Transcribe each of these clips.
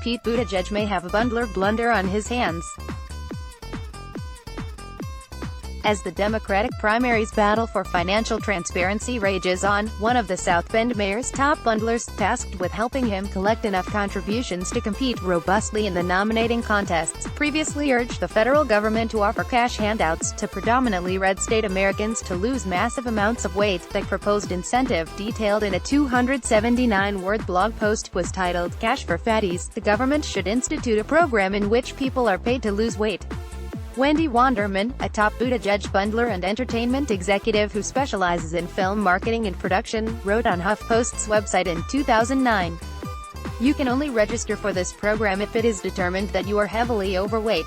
Pete Buttigieg may have a blunder on his hands. As the Democratic primaries battle for financial transparency rages on, one of the South Bend mayor's top bundlers, tasked with helping him collect enough contributions to compete robustly in the nominating contests, previously urged the federal government to offer cash handouts to predominantly red state Americans to lose massive amounts of weight. The proposed incentive, detailed in a 279-word blog post, was titled, "Cash for Fatties. The government should institute a program in which people are paid to lose weight." Wendy Wanderman, a top Buttigieg bundler and entertainment executive who specializes in film marketing and production, wrote on HuffPost's website in 2009. "You can only register for this program if it is determined that you are heavily overweight.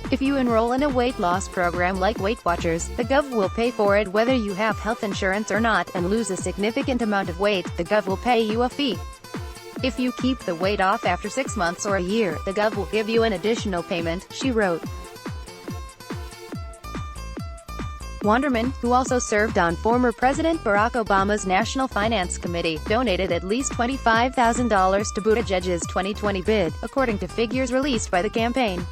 If you enroll in a weight loss program like Weight Watchers, the Gov will pay for it whether you have health insurance or not, and lose a significant amount of weight, the Gov will pay you a fee. If you keep the weight off after 6 months or a year, the Gov will give you an additional payment," she wrote. Wanderman, who also served on former President Barack Obama's National Finance Committee, donated at least $25,000 to Buttigieg's 2020 bid, according to figures released by the campaign.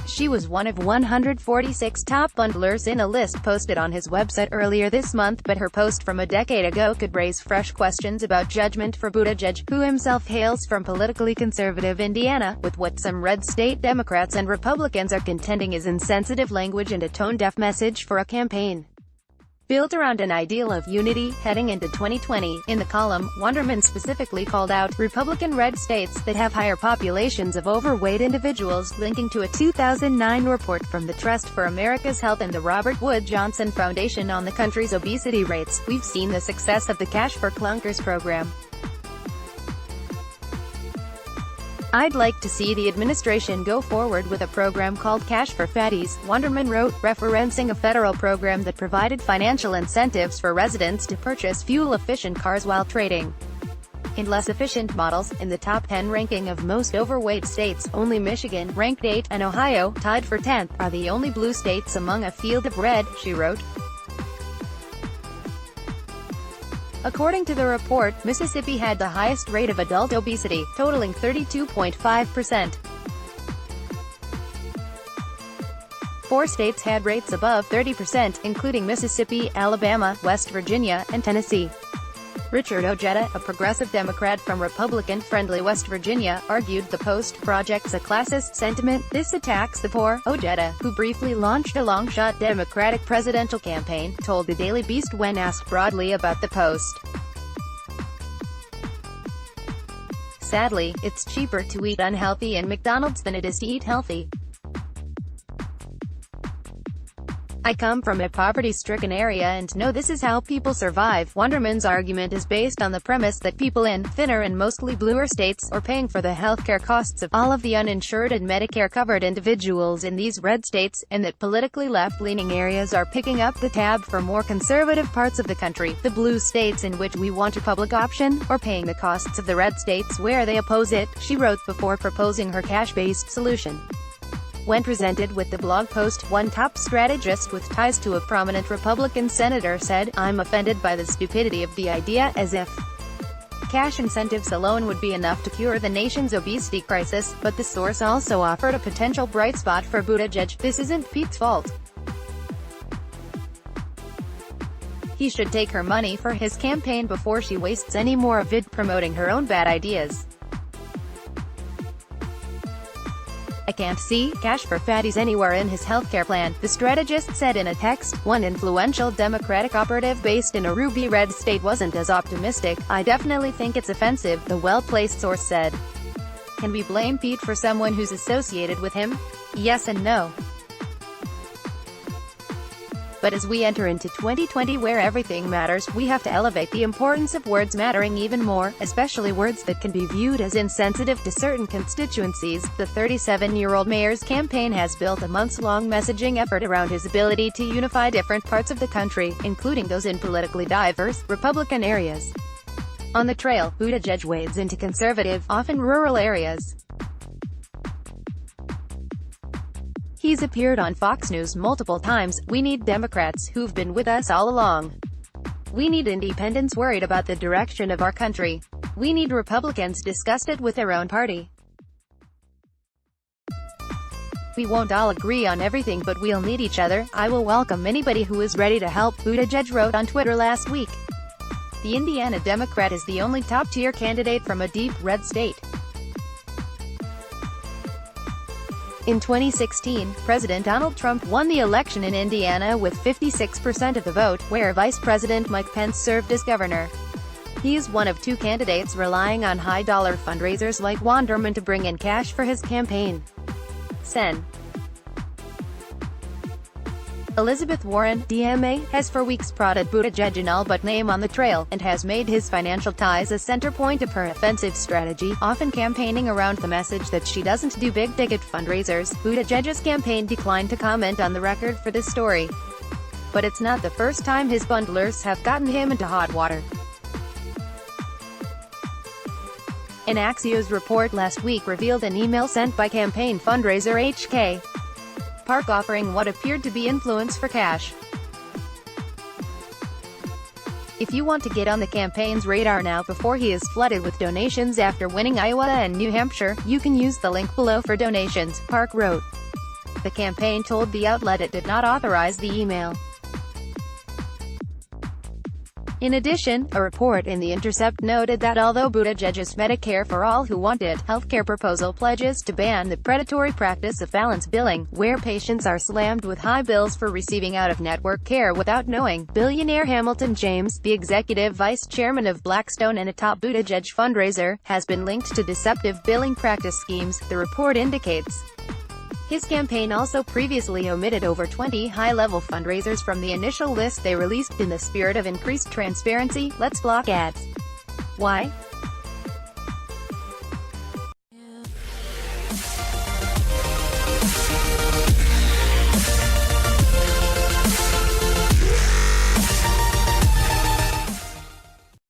She was one of 146 top bundlers in a list posted on his website earlier this month, but her post from a decade ago could raise fresh questions about judgment for Buttigieg, who himself hails from politically conservative Indiana, with what some red state Democrats and Republicans are contending is insensitive language and a tone-deaf message for a campaign built around an ideal of unity heading into 2020. In the column, Wanderman specifically called out Republican red states that have higher populations of overweight individuals, linking to a 2009 report from the Trust for America's Health and the Robert Wood Johnson Foundation on the country's obesity rates. "We've seen the success of the Cash for Clunkers program. I'd like to see the administration go forward with a program called Cash for Fatties," Wanderman wrote, referencing a federal program that provided financial incentives for residents to purchase fuel-efficient cars while trading in less efficient models. In the top 10 ranking of most overweight states, only Michigan, ranked 8, and Ohio, tied for 10th, are the only blue states among a field of red, she wrote. According to the report, Mississippi had the highest rate of adult obesity, totaling 32.5%. 4 states had rates above 30%, including Mississippi, Alabama, West Virginia, and Tennessee. Richard Ojeda, a progressive Democrat from Republican-friendly West Virginia, argued the post projects a classist sentiment. "This attacks the poor," Ojeda, who briefly launched a long-shot Democratic presidential campaign, told the Daily Beast when asked broadly about the post. "Sadly, it's cheaper to eat unhealthy in McDonald's than it is to eat healthy. I come from a poverty-stricken area and know this is how people survive." Wanderman's argument is based on the premise that people in thinner and mostly bluer states are paying for the healthcare costs of all of the uninsured and Medicare-covered individuals in these red states, and that politically left-leaning areas are picking up the tab for more conservative parts of the country. "The blue states in which we want a public option, are paying the costs of the red states where they oppose it," she wrote before proposing her cash-based solution. When presented with the blog post, one top strategist with ties to a prominent Republican senator said, "I'm offended by the stupidity of the idea, as if cash incentives alone would be enough to cure the nation's obesity crisis." But the source also offered a potential bright spot for Buttigieg. "This isn't Pete's fault. He should take her money for his campaign before she wastes any more of it promoting her own bad ideas. I can't see Cash for Fatties anywhere in his healthcare plan," the strategist said in a text. One influential Democratic operative based in a ruby red state wasn't as optimistic. "I definitely think it's offensive," the well-placed source said. "Can we blame Pete for someone who's associated with him? Yes and no. But as we enter into 2020 where everything matters, we have to elevate the importance of words mattering even more, especially words that can be viewed as insensitive to certain constituencies." The 37-year-old mayor's campaign has built a months-long messaging effort around his ability to unify different parts of the country, including those in politically diverse, Republican areas. On the trail, Buttigieg wades into conservative, often rural areas. He's appeared on Fox News multiple times. "We need Democrats who've been with us all along. We need independents worried about the direction of our country. We need Republicans disgusted with their own party. We won't all agree on everything, but we'll need each other. I will welcome anybody who is ready to help, Buttigieg wrote on Twitter last week. The Indiana Democrat is the only top-tier candidate from a deep red state. In 2016, President Donald Trump won the election in Indiana with 56% of the vote, where Vice President Mike Pence served as governor. He is one of two candidates relying on high-dollar fundraisers like Wanderman to bring in cash for his campaign. Sen. Elizabeth Warren, DMA, has for weeks prodded Buttigieg in all but name on the trail, and has made his financial ties a center point of her offensive strategy, often campaigning around the message that she doesn't do big-ticket fundraisers. Buttigieg's campaign declined to comment on the record for this story. But it's not the first time his bundlers have gotten him into hot water. An Axios report last week revealed an email sent by campaign fundraiser HK Park offering what appeared to be influence for cash. If you want to get on the campaign's radar now before he is flooded with donations after winning Iowa and New Hampshire, you can use the link below for donations, Park wrote. The campaign told the outlet it did not authorize the email. In addition, a report in The Intercept noted that although Buttigieg's Medicare for All Who Want It healthcare proposal pledges to ban the predatory practice of balance billing, where patients are slammed with high bills for receiving out-of-network care without knowing, billionaire Hamilton James, the executive vice chairman of Blackstone and a top Buttigieg fundraiser, has been linked to deceptive billing practice schemes, the report indicates. His campaign also previously omitted over 20 high-level fundraisers from the initial list they released in the spirit of increased transparency. Let's block ads. Why?